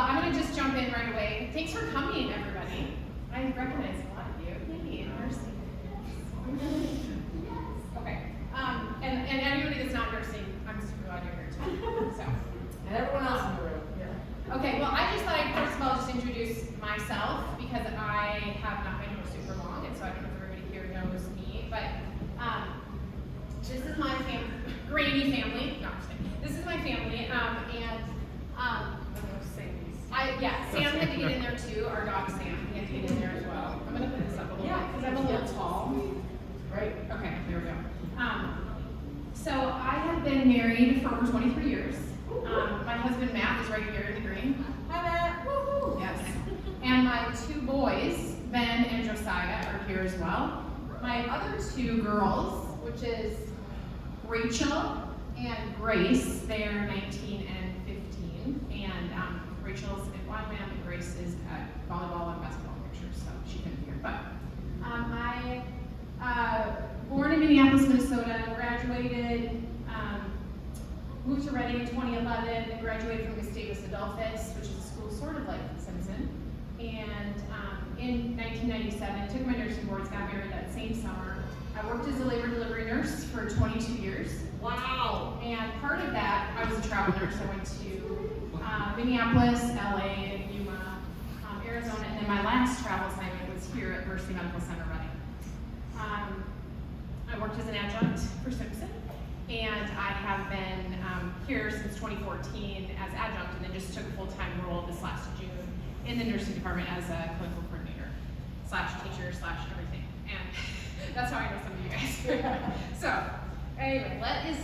I'm going to just jump in right away. Thanks for coming, everybody. I recognize a lot of you. Maybe nursing. Okay. And anybody that's not nursing, I'm super glad you're here too. So. And everyone else in the room. Yeah. Okay, well, I just thought I'd first of all just introduce myself because I have not been here super long, and so I don't know if everybody here knows me. But this is my Granny family. No, I'm just kidding. This is my family, Sam had to get in there too. Our dog Sam, he had to get in there as well. I'm gonna put this up a little bit because I'm a little tall. Right. Okay, there we go. So I have been married for over 23 years. My husband Matt is right here in the green. Hi Matt. Woo-hoo. Yes. And my two boys, Ben and Josiah, are here as well. My other two girls, which is Rachel and Grace, they are 19 and 15. And Rachel's at YWAM and Grace is at volleyball and basketball pictures, so she couldn't be here. But I born in Minneapolis, Minnesota, graduated, moved to Reading in 2011, and graduated from Gustavus Adolphus, which is a school sort of like Simpson. And in 1997, took my nursing boards, got married that same summer. I worked as a labor delivery nurse for 22 years. Wow. And part of that, I was a travel nurse. I went to Minneapolis, LA, and Yuma, Arizona, and then my last travel assignment was here at Mercy Medical Center, Reading. I worked as an adjunct for Simpson, and I have been here since 2014 as adjunct, and then just took a full-time role this last June in the nursing department as a clinical coordinator / teacher / everything. And that's how I know some of you guys. So anyway,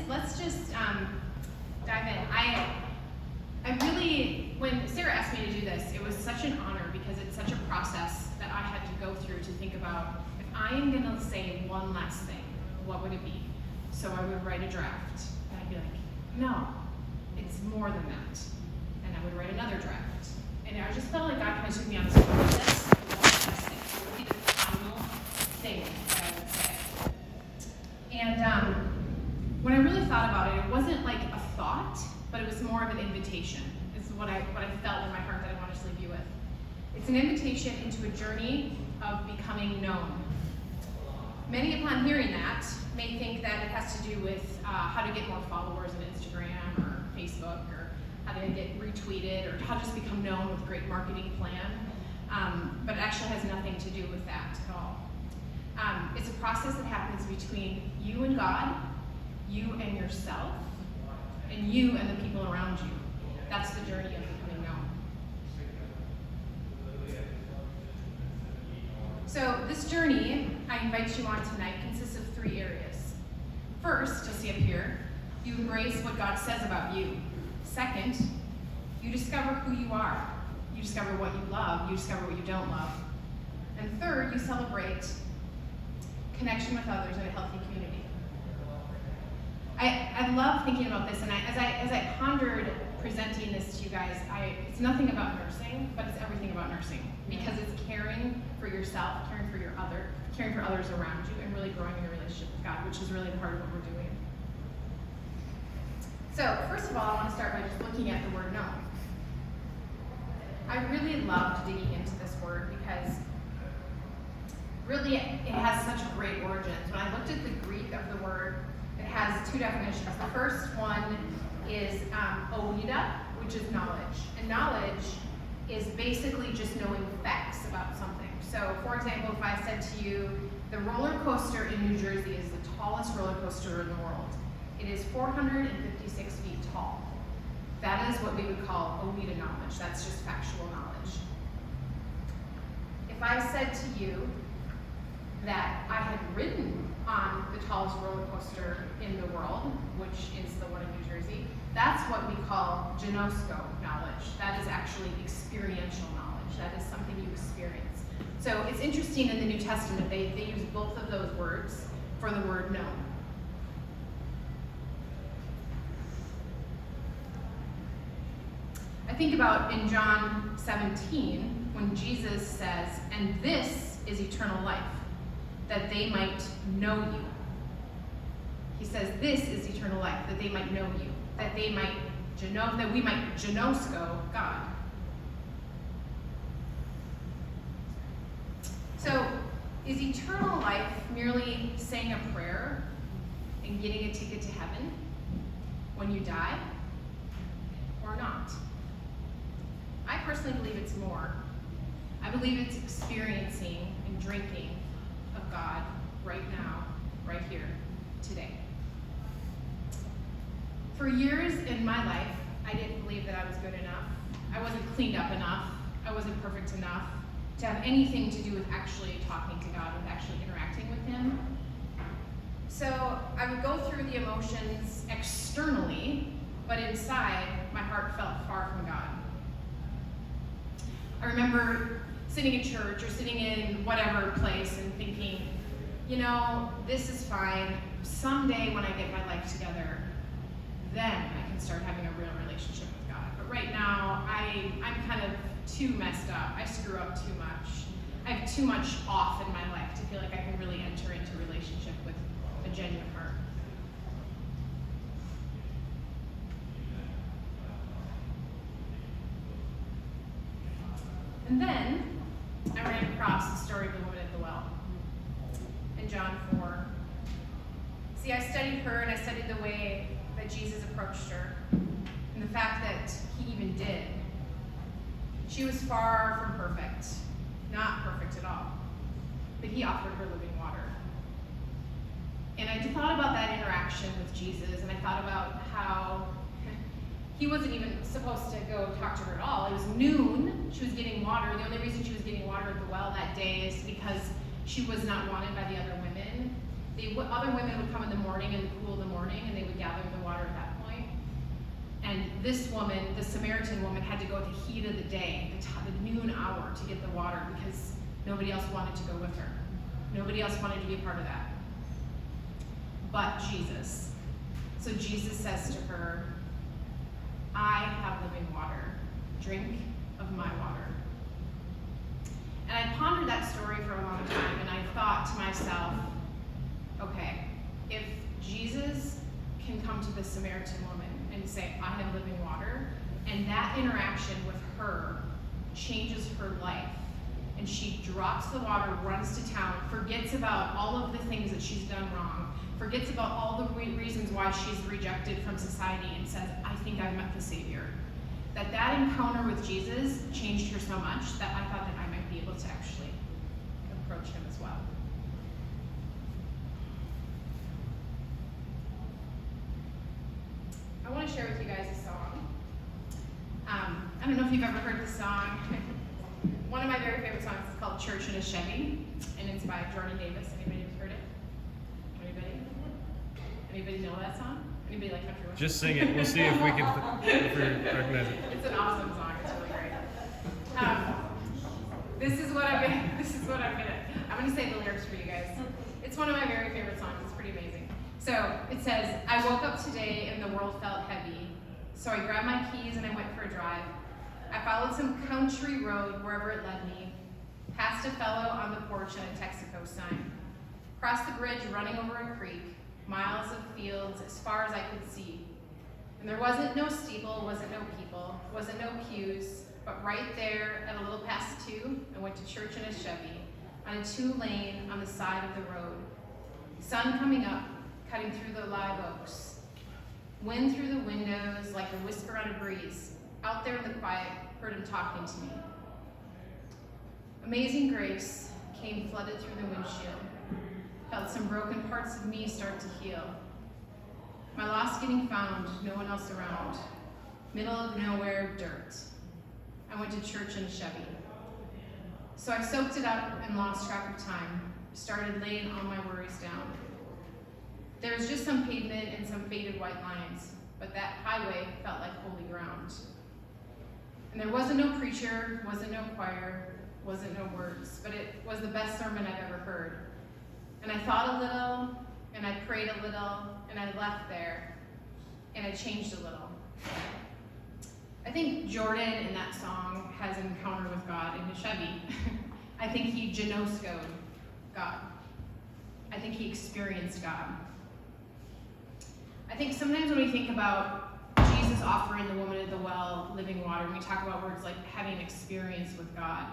let's just dive in. I really, when Sarah asked me to do this, it was such an honor because it's such a process that I had to go through to think about, if I am gonna say one last thing, what would it be? So I would write a draft, and I'd be like, no, it's more than that. And I would write another draft. And I just felt like God kind of took me on this process. One last thing. So it would be the final thing that I would say. And when I really thought about it, it wasn't like a thought, but it was more of an invitation. This is what I felt in my heart that I wanted to leave you with. It's an invitation into a journey of becoming known. Many upon hearing that may think that it has to do with how to get more followers on Instagram or Facebook, or how to get retweeted, or how to just become known with a great marketing plan. But it actually has nothing to do with that at all. It's a process that happens between you and God, you and yourself, and you and the people around you. That's the journey of becoming known. So this journey I invite you on tonight consists of 3 areas. First, you'll see up here, you embrace what God says about you. Second, you discover who you are. You discover what you love. You discover what you don't love. And third, you celebrate connection with others in a healthy community. I love thinking about this, and as I pondered presenting this to you guys, it's nothing about nursing, but it's everything about nursing, because it's caring for yourself, caring for others around you, and really growing in your relationship with God, which is really the heart of what we're doing. So first of all, I want to start by just looking at the word known. I really loved digging into this word because really it has such great origins. When I looked at the Greek of the word, it has 2 definitions. The first one is oida, which is knowledge. And knowledge is basically just knowing facts about something. So for example, if I said to you, the roller coaster in New Jersey is the tallest roller coaster in the world. It is 456 feet tall. That is what we would call oida knowledge. That's just factual knowledge. If I said to you that I had ridden on the tallest roller coaster in the world, which is the one in New Jersey, that's what we call ginosko knowledge. That is actually experiential knowledge. That is something you experience. So it's interesting in the New Testament, they use both of those words for the word known. I think about in John 17, when Jesus says, and this is eternal life, that they might know you. He says, this is eternal life, that they might know you, that we might ginosko God. Is eternal life merely saying a prayer and getting a ticket to heaven when you die, or not? I personally believe it's more. I believe it's experiencing and drinking of God right now, right here, today. For years in my life, I didn't believe that I was good enough. I wasn't cleaned up enough. I wasn't perfect enough to have anything to do with actually talking to God, with actually interacting with Him. So I would go through the emotions externally, but inside, my heart felt far from God. I remember sitting in church or sitting in whatever place and thinking, you know, this is fine. Someday when I get my life together, then I can start having a real relationship with God. But right now, I'm kind of too messed up. I screw up too much. I have too much off in my life to feel like I can really enter into a relationship with a genuine heart. And then I ran across the story of the woman at the well in John 4. See, I studied her and I studied the way that Jesus approached her and the fact that He even did. She was far from perfect, not perfect at all, but He offered her living water. And I thought about that interaction with Jesus, and I thought about how He wasn't even supposed to go talk to her at all. It was noon. She was getting water. The only reason she was getting water at the well that day is because she was not wanted by the other women. Other women would come in the morning, in the cool of the morning, and they would gather the water at that point. And this woman, the Samaritan woman, had to go at the heat of the day, the noon hour, to get the water because nobody else wanted to go with her. Nobody else wanted to be a part of that. But Jesus. So Jesus says to her, I have living water. Drink of my water. And I pondered that story for a long time, and I thought to myself, okay, if Jesus can come to the Samaritan woman and say, I have living water, and that interaction with her changes her life, and she drops the water, runs to town, forgets about all of the things that she's done wrong, forgets about all the reasons why she's rejected from society, and says, I think I've met the Savior. That encounter with Jesus changed her so much that I thought that I might be able to actually approach Him as well. I want to share with you guys a song. I don't know if you've ever heard this song. One of my very favorite songs is called Church in a Chevy, and it's by Jordan Davis. Anybody have heard it? Anybody? Anybody know that song? Anybody like country? Just sing it. We'll see if we can recognize it. It's an awesome song. It's really great. This is what I'm gonna say the lyrics for you guys. It's one of my very favorite songs. It's pretty amazing. So it says, I woke up today and the world felt heavy. So I grabbed my keys and I went for a drive. I followed some country road wherever it led me, passed a fellow on the porch and a Texaco sign, crossed the bridge running over a creek, miles of fields as far as I could see. And there wasn't no steeple, wasn't no people, wasn't no pews, but right there at a little past 2, I went to church in a Chevy, on a 2-lane on the side of the road. Sun coming up, cutting through the live oaks. Wind through the windows like a whisper on a breeze. Out there in the quiet, heard him talking to me. Amazing grace came flooded through the windshield. Felt some broken parts of me start to heal. My lost getting found, no one else around. Middle of nowhere, dirt. I went to church in a Chevy. So I soaked it up and lost track of time. Started laying all my worries down. There was just some pavement and some faded white lines, but that highway felt like holy ground. And there wasn't no preacher, wasn't no choir, wasn't no words, but it was the best sermon I've ever heard. And I thought a little, and I prayed a little, and I left there, and I changed a little. I think Jordan in that song has an encounter with God in a Chevy. I think he genoskoed God. I think he experienced God. I think sometimes when we think about Jesus offering the woman at the well living water, and we talk about words like having an experience with God,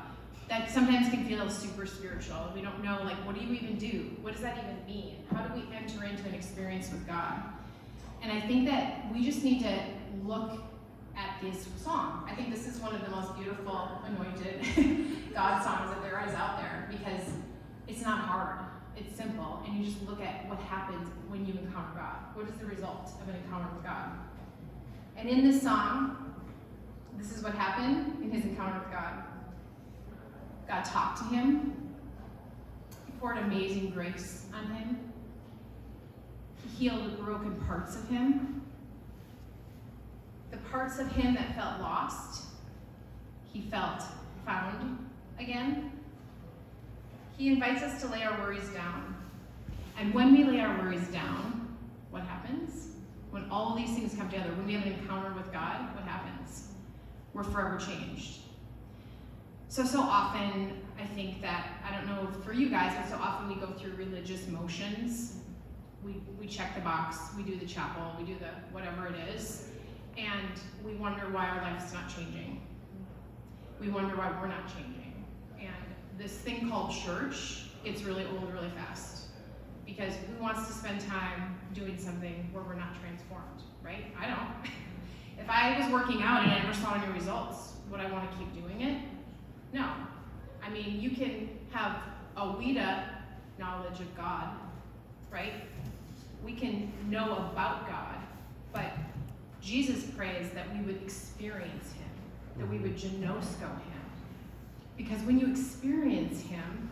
that sometimes can feel super spiritual. We don't know, like, what do you even do? What does that even mean? How do we enter into an experience with God? And I think that we just need to look at this song. I think this is one of the most beautiful anointed God songs that there is out there, because it's not hard. It's simple, and you just look at what happens when you encounter God. What is the result of an encounter with God? And in this song, this is what happened in his encounter with God. God talked to him. He poured amazing grace on him. He healed the broken parts of him. The parts of him that felt lost, he felt found again. He invites us to lay our worries down. And when we lay our worries down, what happens? When all these things come together, when we have an encounter with God, what happens? We're forever changed. So often, I think that, I don't know for you guys, but so often we go through religious motions. We check the box, we do the chapel, we do the whatever it is, and we wonder why our life's not changing. We wonder why we're not changing. And this thing called church, it's really old really fast. Because who wants to spend time doing something where we're not transformed, right? I don't. If I was working out and I never saw any results, would I want to keep doing it? No. I mean, you can have a WIDA knowledge of God, right? We can know about God, but Jesus prays that we would experience him, that we would gnosko him. Because when you experience him,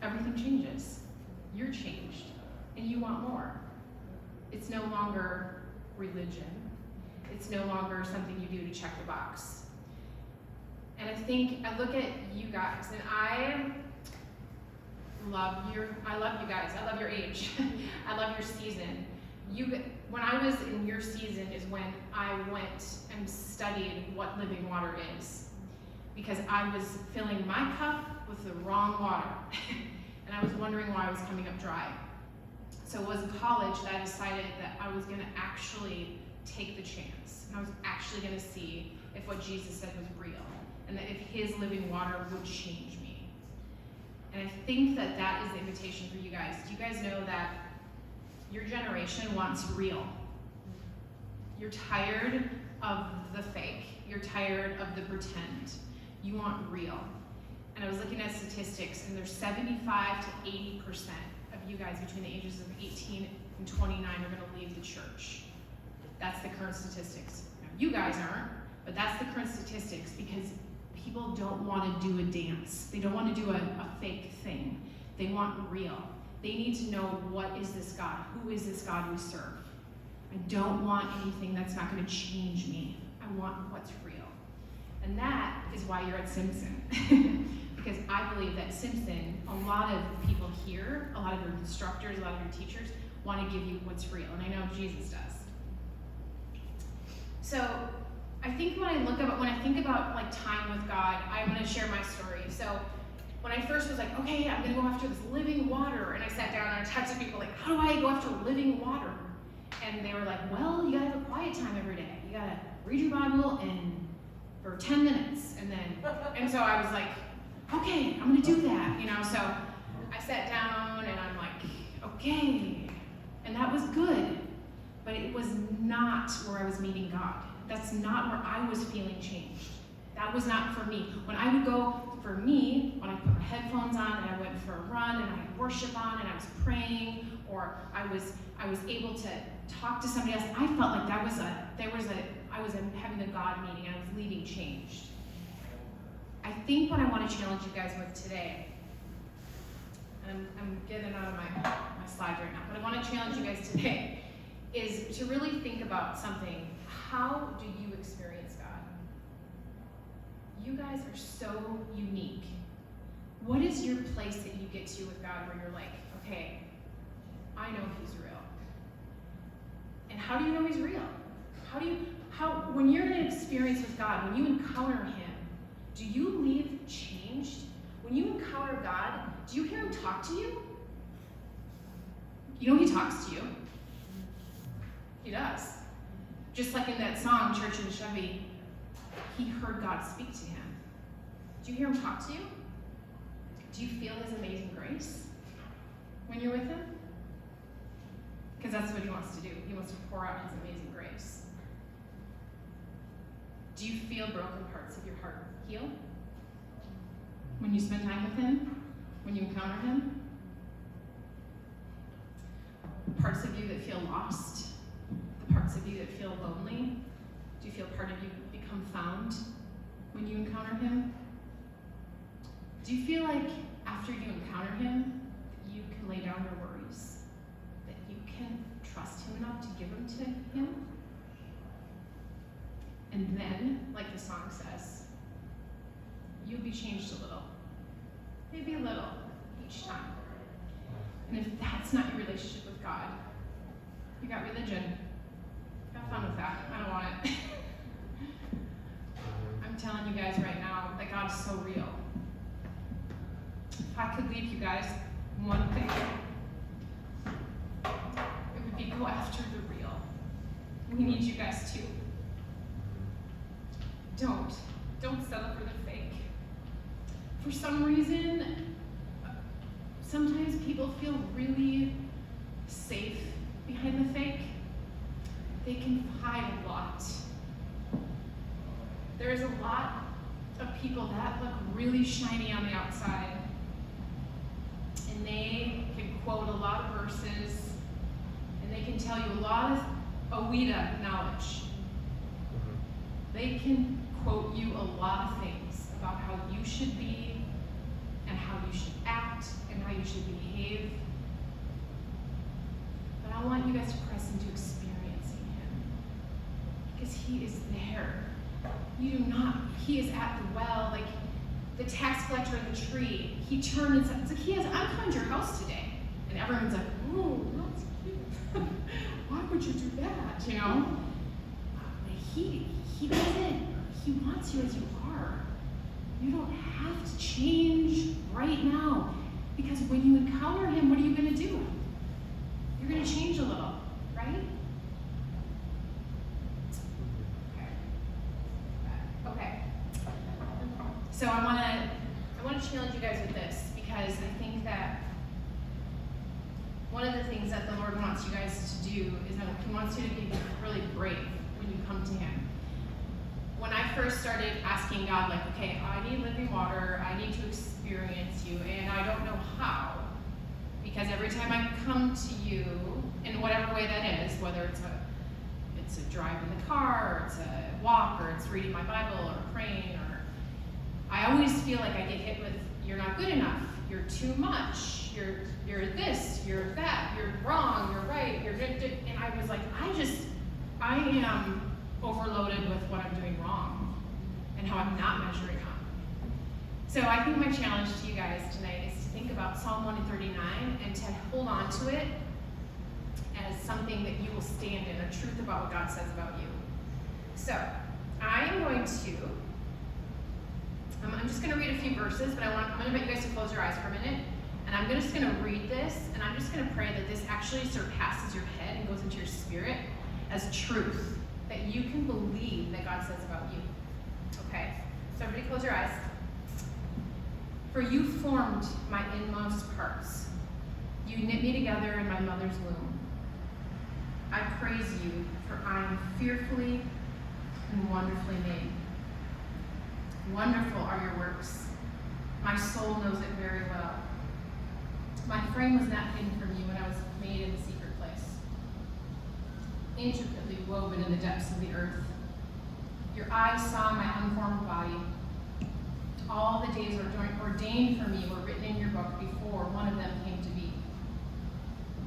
everything changes. You're changed, and you want more. It's no longer religion. It's no longer something you do to check the box. And I look at you guys, and I love you guys. I love your age. I love your season. When I was in your season is when I went and studied what living water is. Because I was filling my cup with the wrong water. And I was wondering why I was coming up dry. So it was in college that I decided that I was going to actually take the chance. And I was actually going to see if what Jesus said was real. And that if his living water would change me. And I think that that is the invitation for you guys. Do you guys know that your generation wants real? You're tired of the fake. You're tired of the pretend. You want real. And I was looking at statistics, and there's 75 to 80% of you guys between the ages of 18 and 29 are going to leave the church. That's the current statistics. Now, you guys aren't, but that's the current statistics, because people don't want to do a dance. They don't want to do a fake thing. They want real. They need to know, what is this God? Who is this God we serve? I don't want anything that's not going to change me. I want what's real. And that is why you're at Simpson. Because I believe that Simpson, a lot of people here, a lot of your instructors, a lot of your teachers, want to give you what's real. And I know Jesus does. So I think when I think about like time with God, I'm going to share my story. So when I first was like, okay, I'm going to go after this living water, and I sat down and I talked to people like, how do I go after living water? And they were like, well, you got to have a quiet time every day. You got to read your Bible for 10 minutes. And so I was like, okay, I'm going to do that. So I sat down and I'm like, okay. And that was good. But it was not where I was meeting God. That's not where I was feeling changed. That was not for me. When I would go, for me, when I put my headphones on and I went for a run and I had worship on and I was praying, or I was able to talk to somebody else, I felt like I was having a God meeting and I was leaving changed. I think what I want to challenge you guys with today, and I'm getting out of my slides right now, but I want to challenge you guys today is to really think about something. How do you experience God? You guys are so unique. What is your place that you get to with God where you're like, okay, I know he's real? And how do you know he's real? When you're in an experience with God, when you encounter him, do you leave changed? When you encounter God, do you hear him talk to you? You know he talks to you. He does. Just like in that song, Church in the Chevy, he heard God speak to him. Do you hear him talk to you? Do you feel his amazing grace when you're with him? Because that's what he wants to do. He wants to pour out his amazing grace. Do you feel broken parts of your heart heal when you spend time with him? When you encounter him? Parts of you that feel lost? The parts of you that feel lonely? Do you feel part of you become found when you encounter him? Do you feel like after you encounter him, that you can lay down your worries? That you can trust him enough to give them to him? And then, like the song says, you'll be changed a little. Maybe a little each time. And if that's not your relationship with God, you got religion. Have fun with that. I don't want it. I'm telling you guys right now that God's so real. If I could leave you guys one thing, it would be go after the real. We need you guys too. Don't settle for the fake. For some reason, sometimes people feel really safe behind the fake. They can hide a lot. There's a lot of people that look really shiny on the outside, and they can quote a lot of verses, and they can tell you a lot of Awida knowledge. They can quote you a lot of things about how you should be, and how you should act, and how you should behave. But I want you guys to press into experiencing him, because he is there. You do not, he is at the well, like the tax collector in the tree. He turned and said, it's like, I'm coming to your house today. And everyone's like, oh, that's cute. Why would you do that, you know? But he doesn't, he wants you as you are. You don't have to change right now. Because when you encounter him, what are you going to do? You're going to change a little, right? Okay. So I want to challenge you guys with this, because I think that one of the things that the Lord wants you guys to do is that he wants you to be really brave when you come to him. When I first started asking God, like, okay, I need living water, I need to experience you, and I don't know how, because every time I come to you, in whatever way that is, whether it's a drive in the car, or it's a walk, or it's reading my Bible, or praying, or I always feel like I get hit with, you're not good enough, you're too much, you're this, you're that, you're wrong, you're right, and I was like, I am overloaded with what I'm doing wrong, and how I'm not measuring up. So I think my challenge to you guys tonight is to think about Psalm 139 and to hold on to it as something that you will stand in, a truth about what God says about you. So I'm just going to read a few verses, but I'm going to invite you guys to close your eyes for a minute, and I'm just going to read this, and I'm just going to pray that this actually surpasses your head and goes into your spirit as truth, that you can believe that God says about you. Okay, so everybody close your eyes. For you formed my inmost parts. You knit me together in my mother's womb. I praise you, for I am fearfully and wonderfully made. Wonderful are your works. My soul knows it very well. My frame was not hidden from you when I was made in the secret place, intricately woven in the depths of the earth. Your eyes saw my unformed body. All the days ordained for me were written in your book before one of them came to be.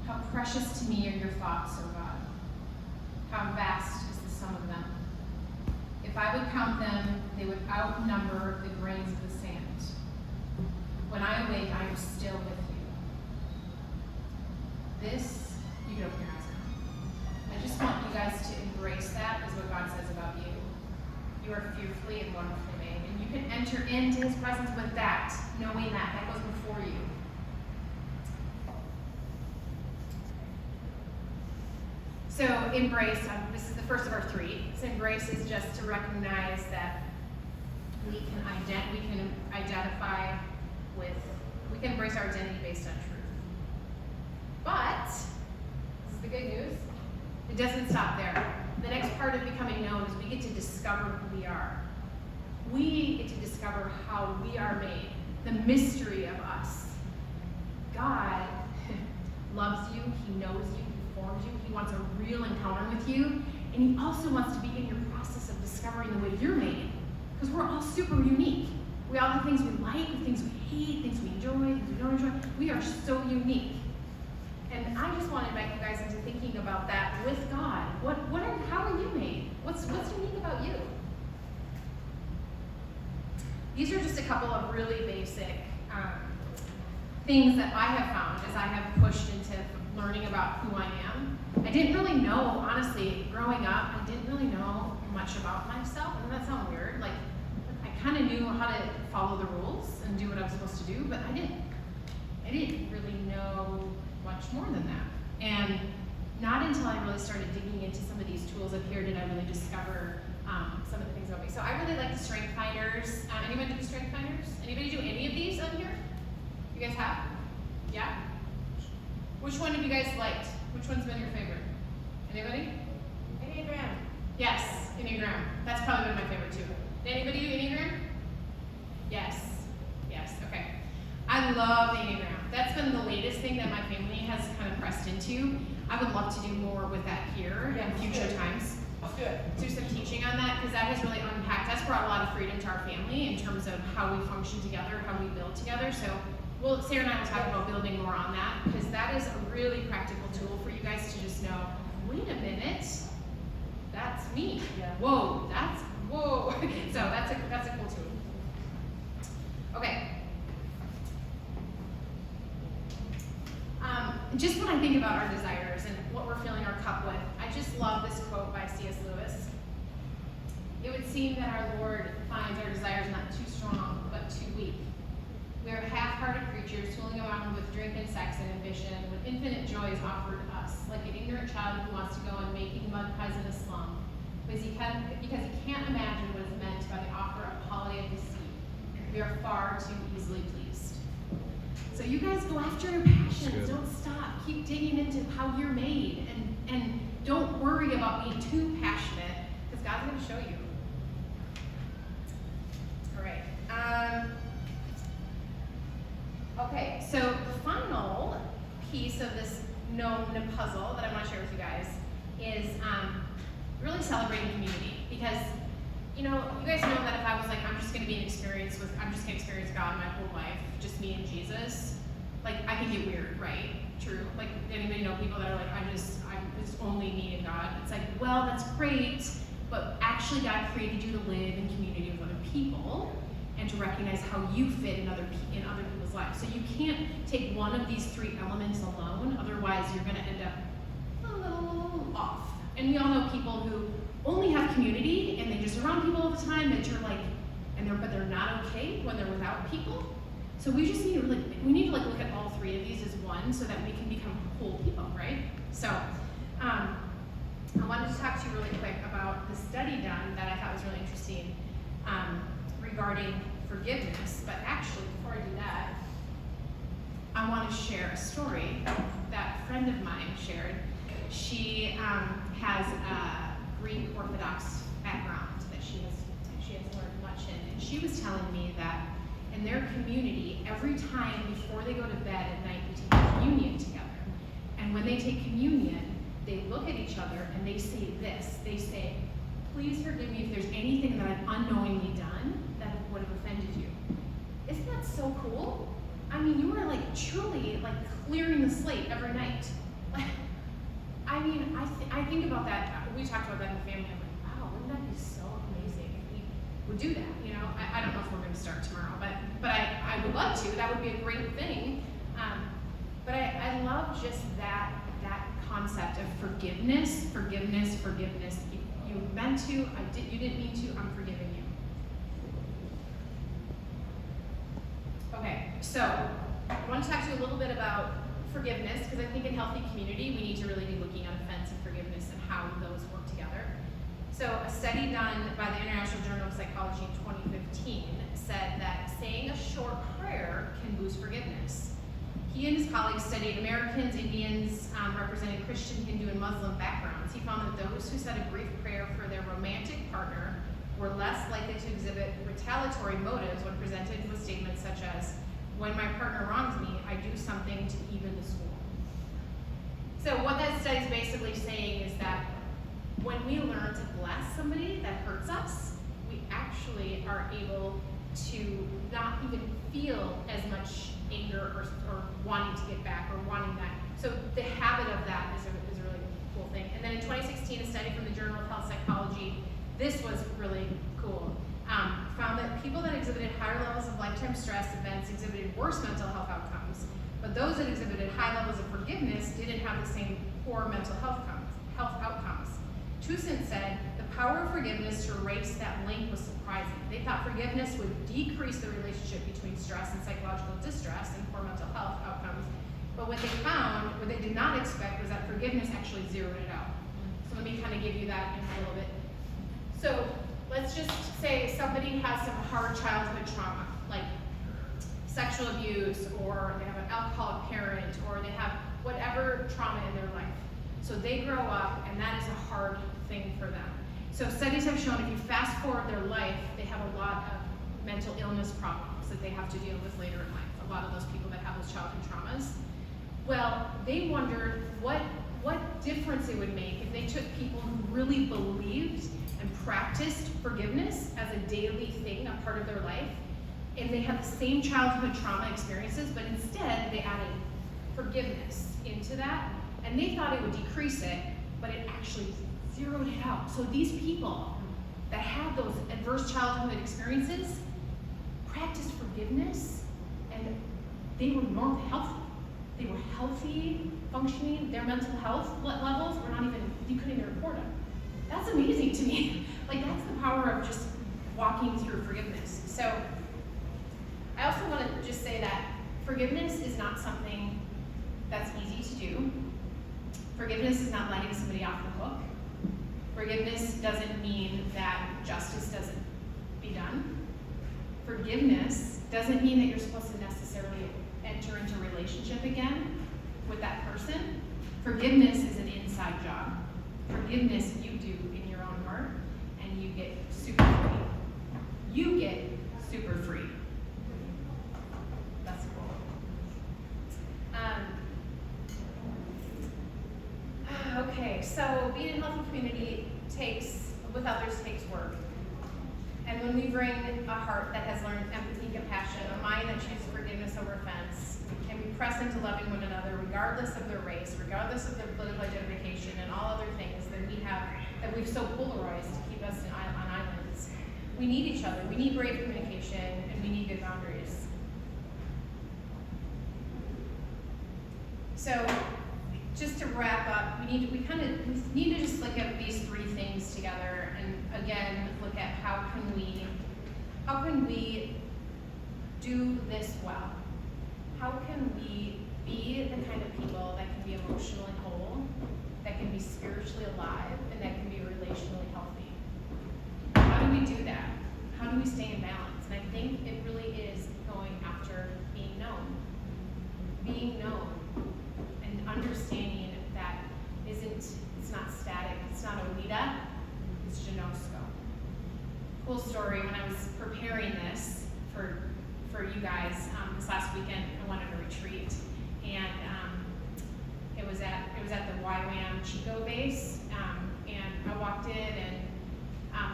How precious to me are your thoughts, O God. How vast is the sum of them. If I would count them, they would outnumber the grains of the sand. When I awake, I am still with you. This, you can open your eyes now. I just want you guys to embrace that as what God says about you. You are fearfully and wonderfully made. And you can enter into his presence with that, knowing that goes before you. So embrace, this is the first of our three. So embrace is just to recognize that we can identify with, we can embrace our identity based on truth. But, this is the good news, it doesn't stop there. The next part of becoming known is we get to discover who we are. We get to discover how we are made, the mystery of us. God loves you, He knows you, He formed you, He wants a real encounter with you, and He also wants to be in your process of discovering the way you're made, because we're all super unique. We all have things we like, things we hate, things we enjoy, things we don't enjoy. We are so unique. And I just want to invite you guys into thinking about that with God. How are you made? What's unique about you? These are just a couple of really basic things that I have found as I have pushed into learning about who I am. I didn't really know, honestly, growing up, I didn't really know much about myself. Doesn't that sound weird? Like, I kind of knew how to follow the rules and do what I was supposed to do, but I didn't really know much more than that. And not until I really started digging into some of these tools up here did I really discover some of the things about me. So I really like the Strength Finders. Anybody do the Strength Finders? Anybody do any of these on here? You guys have? Yeah? Which one have you guys liked? Which one's been your favorite? Anybody? Enneagram. Yes, Enneagram. That's probably been my favorite too. Did anybody do Enneagram? Yes. Yes, okay. I love the Enneagram. That's been the latest thing that my family has kind of pressed into. I would love to do more with that here in future times. Let's do it. Do some teaching on that, because that has really unpacked, that's brought a lot of freedom to our family in terms of how we function together, how we build together. So Sarah and I will talk about building more on that, because that is a really practical tool for you guys to just know, wait a minute, that's me. Yeah. Whoa. So that's a cool tool. Okay. Just when I think about our desires and what we're filling our cup with, I just love this quote by C.S. Lewis. It would seem that our Lord finds our desires not too strong, but too weak. We are half-hearted creatures fooling around with drink and sex and ambition, when infinite joy is offered us, like an ignorant child who wants to go on making mud pies in a slum, because he can't imagine what is meant by the offer of holiday of deceit. We are far too easily pleased. So you guys go after your passions. Don't stop. Keep digging into how you're made, and don't worry about being too passionate, because God's going to show you. All right. Okay, so the final piece of this known puzzle that I want to share with you guys is really celebrating community, because you guys know that if I was like, I'm just going to experience God my whole life, just me and Jesus, like I can get weird, right? True. Like, anybody know people that are like, it's only me and God? It's like, well, that's great, but actually God created you to live in community with other people and to recognize how you fit in other people's lives. So you can't take one of these three elements alone, otherwise you're going to end up a little off. And we all know people who only have community and they just around people all the time that you're like, but they're not okay when they're without people. So we just need to look at all three of these as one, so that we can become whole people, right? So I wanted to talk to you really quick about the study done that I thought was really interesting regarding forgiveness. But actually, before I do that, I want to share a story that a friend of mine shared. She has a Greek Orthodox background that she has learned much in, and she was telling me that in their community, every time before they go to bed at night, they take communion together. And when they take communion, they look at each other and they say this. They say, please forgive me if there's anything that I've unknowingly done that would have offended you. Isn't that so cool? I mean, you are like truly like clearing the slate every night. I mean, I think about that. We talked about that in the family. I'm like, wow, wouldn't that be so amazing if we would do that? I don't know if we're going to start tomorrow, but I would love to. That would be a great thing. But I love just that concept of forgiveness. You meant to. You didn't mean to. I'm forgiving you. Okay, so I want to talk to you a little bit about forgiveness, because I think in healthy community we need to really be looking at offense and forgiveness and how those work together. So a study done by the International Journal of Psychology in 2015 saying a short prayer can boost forgiveness. He and his colleagues studied Americans, Indians, representing Christian, Hindu, and Muslim backgrounds. He found that those who said a brief prayer for their romantic partner were less likely to exhibit retaliatory motives when presented with statements such as, "When my partner wrongs me, I do something to even the score." So what that study is basically saying is that when we learn to bless somebody that hurts us, we actually are able to not even feel as much anger or wanting to get back or wanting that. So the habit of that is a really cool thing. And then in 2016, a study from the Journal of Health Psychology, this was really cool, found that people that exhibited higher levels of lifetime stress events exhibited worse mental health outcomes, but those that exhibited high levels of forgiveness didn't have the same poor mental health outcomes. Tucson said the power of forgiveness to erase that link was surprising. They thought forgiveness would decrease the relationship between stress and psychological distress and poor mental health outcomes. But what they found, what they did not expect, was that forgiveness actually zeroed it out. So let me kind of give you that in a little bit. So let's just say somebody has some hard childhood trauma, like sexual abuse, or they have an alcoholic parent, or they have whatever trauma in their life. So they grow up, and that is a hard thing for them. So studies have shown if you fast forward their life, they have a lot of mental illness problems that they have to deal with later in life. A lot of those people that have those childhood traumas. Well, they wondered what difference it would make if they took people who really believed and practiced forgiveness as a daily thing, a part of their life, and they had the same childhood trauma experiences, but instead they added forgiveness into that, and they thought it would decrease it, but it actually zeroed it out. So these people that had those adverse childhood experiences practiced forgiveness, and they were normally healthy. They were healthy, functioning. Their mental health levels were not even, you couldn't even report them. That's amazing to me. Like, that's the power of just walking through forgiveness. So I also want to just say that forgiveness is not something that's easy to do. Forgiveness is not letting somebody off the hook. Forgiveness doesn't mean that justice doesn't be done. Forgiveness doesn't mean that you're supposed to necessarily enter into a relationship again with that person. Forgiveness is an inside job. Forgiveness you do in your own heart, and you get super free. You get super free. That's cool. Okay, so being in a healthy community with others takes work. And when we bring a heart that has learned empathy and compassion, a mind that chooses forgiveness over offense, and we press into loving one another regardless of their race, regardless of their political identification, and all other things that we've so polarized to keep us on islands. We need each other. We need brave communication, and we need good boundaries. So, just to wrap up, we need to just look at these three things together, and again look at how can we do this well? How can we be the kind of people that can be emotionally whole, that can be spiritually alive, and that can be relationally healthy? How do we do that? How do we stay in balance? And I think it really is going after being known. Being known. And understanding that it's not static, it's not Oida, it's Genosko. Cool story, when I was preparing this for you guys, this last weekend, I went on a retreat, and it was at the YWAM Chico base, and I walked in, and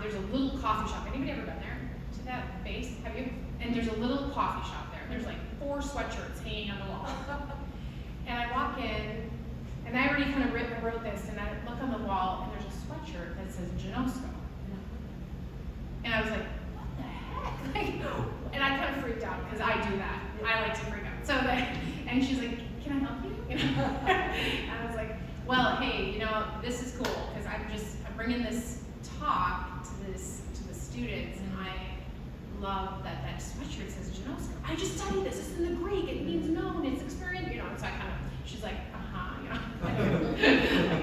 there's a little coffee shop. Anybody ever been there to that base? Have you? And there's a little coffee shop there. There's like 4 sweatshirts hanging on the wall. And I walk in, and I already kind of wrote this, and I look on the wall, and there's a sweatshirt that says Genosko. And I was like, what the heck? Like, and I kind of freaked out, because I do that. I like to freak out. So, and she's like, can I help you? And I was like, well, hey, this is cool, because I'm bringing this talk to the students, and I love that sweatshirt says Genosko. I just studied this. It's in the Greek. It means known. It's experience. So I kind of, she's like,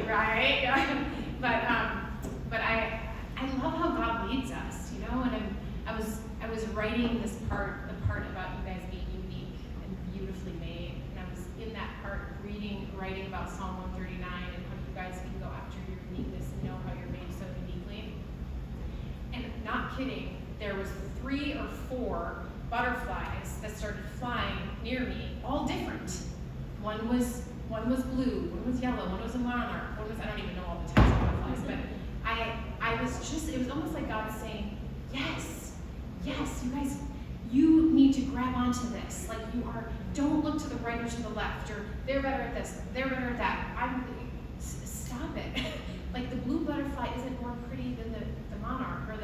right? But I love how God leads us, and I was writing this part, the part heart writing about Psalm 139 and how you guys can go after your uniqueness and know how you're made so uniquely. And not kidding, there was 3 or 4 butterflies that started flying near me, all different. One was blue, one was yellow, one was a monarch, one was, I don't even know all the types of butterflies, but I was just, it was almost like God saying, yes, you guys, you need to grab onto this. Like don't look to the right or to the left, or they're better at this, they're better at that. Stop it. Like the blue butterfly isn't more pretty than the monarch, or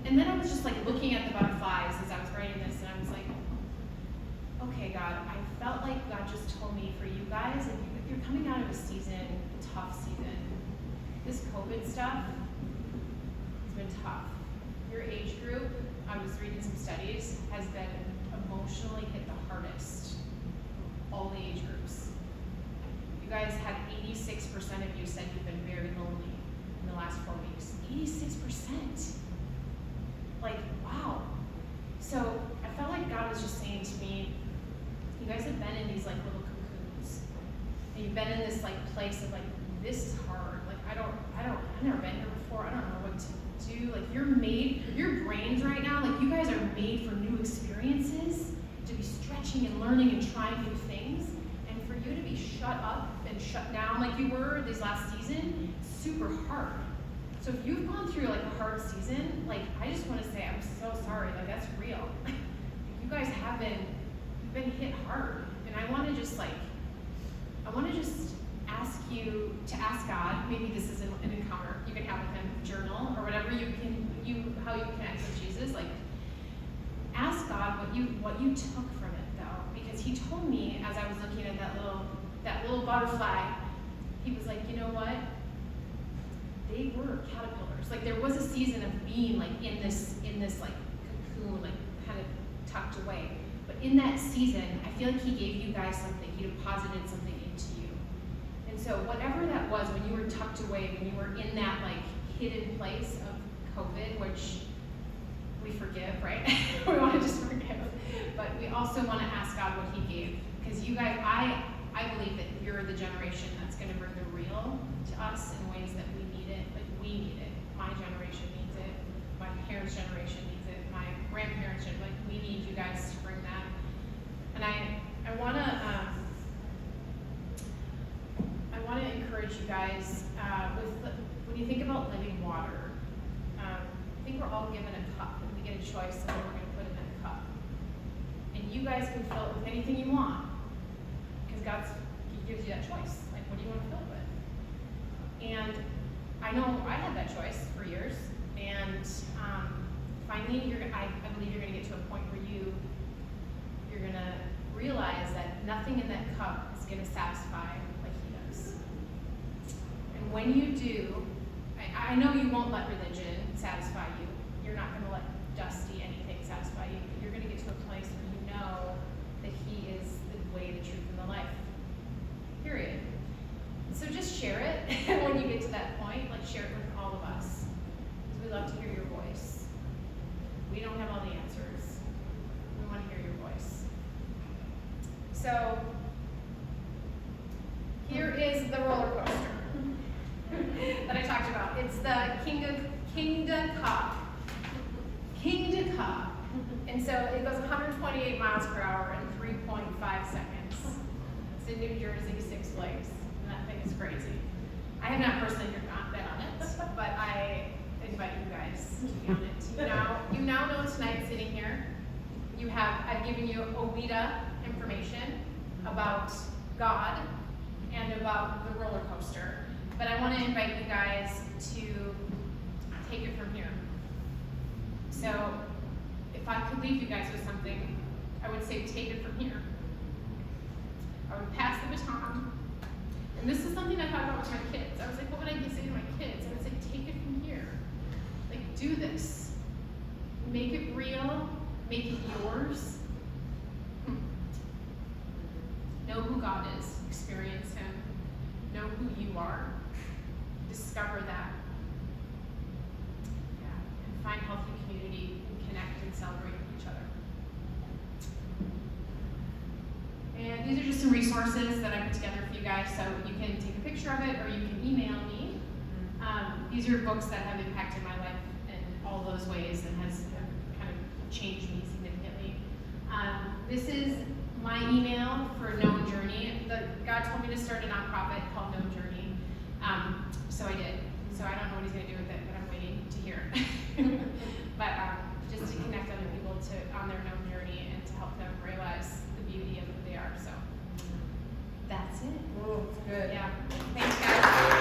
and then I was just like looking at the butterflies as I was writing this, and I was like, okay, God, I felt like God just told me for you guys, and you're coming out of a season, a tough season. This COVID stuff has been tough. Your age group, I was reading some studies, has been emotionally hit the hardest. All the age groups. You guys had 86% of you said you've been very lonely in the last 4 weeks. 86%. Like, wow. So I felt like God was just saying to me, you guys have been in these like little cocoons. And you've been in this like place of like, this is hard. Like I've never been here before. I don't know what to do. Like your brains right now, like you guys are made for new experiences, to be stretching and learning and trying new things. And for you to be shut up and shut down like you were this last season, super hard. So if you've gone through like a hard season, like I just want to say I'm so sorry. Like that's real. You guys you've been hit hard, and I want to just ask you to ask God. Maybe this is an encounter you can have with Him, journal or whatever how you connect with Jesus. Like ask God what you took from it though, because He told me as I was looking at that little butterfly, He was like, you know what? They were caterpillars. Like there was a season of being like in this like cocoon, like kind of tucked away. But in that season, I feel like He gave you guys something. He deposited something into you. And so whatever that was, when you were tucked away, when you were in that like hidden place of COVID, which we forgive, right? We want to just forgive. But we also want to ask God what He gave. Because you guys, I believe that you're the generation that's going to bring the real to us in ways that we need it. Like we need it. My generation needs it. My parents' generation needs it. My grandparents' generation. Like we need you guys to bring that. And I want to encourage you guys when you think about living water. I think we're all given a cup, and we get a choice of what we're going to put in that cup. And you guys can fill it with anything you want, because He gives you that choice. Like, what do you want to fill it with? And I know I had that choice for years, and finally, I believe you're going to get to a point where you're going to realize that nothing in that cup is going to satisfy like He does. And when you do, I know you won't let religion satisfy you. You're not going to let dusty anything satisfy you. But you're going to get to a place where you know that He is the way, the truth, and the life. Period. So just share it when you get to that point. Like share it with all of us. Because we love to hear your voice. We don't have all the answers. We want to hear your voice. So here is the roller coaster that I talked about. It's the Kingda Cup. Kingda Cup. And so it goes 128 miles per hour in 3.5 seconds. It's in New Jersey, Six Flags. And that thing is crazy. I have not personally been on it, but I invite you guys to be on it. You now know tonight sitting here, I've given you OWIDA information about God and about the roller coaster. But I want to invite you guys to take it from here. So if I could leave you guys with something, I would say take it from here. I would pass the baton. And this is something I thought about with my kids. I was like, what would I say to my kids? I would say, take it from here. Like, do this. Make it real. Make it yours. Know who God is. Experience Him. Know who you are. Discover that. Yeah. And find healthy community and connect and celebrate with each other. And these are just some resources. resources that I put together for you guys, so you can take a picture of it or you can email me. These are books that have impacted my life in all those ways and have kind of changed me significantly. This is my email for Known Journey. God told me to start a nonprofit called Known Journey, so I did. So I don't know what he's going to do with it, but I'm waiting to hear.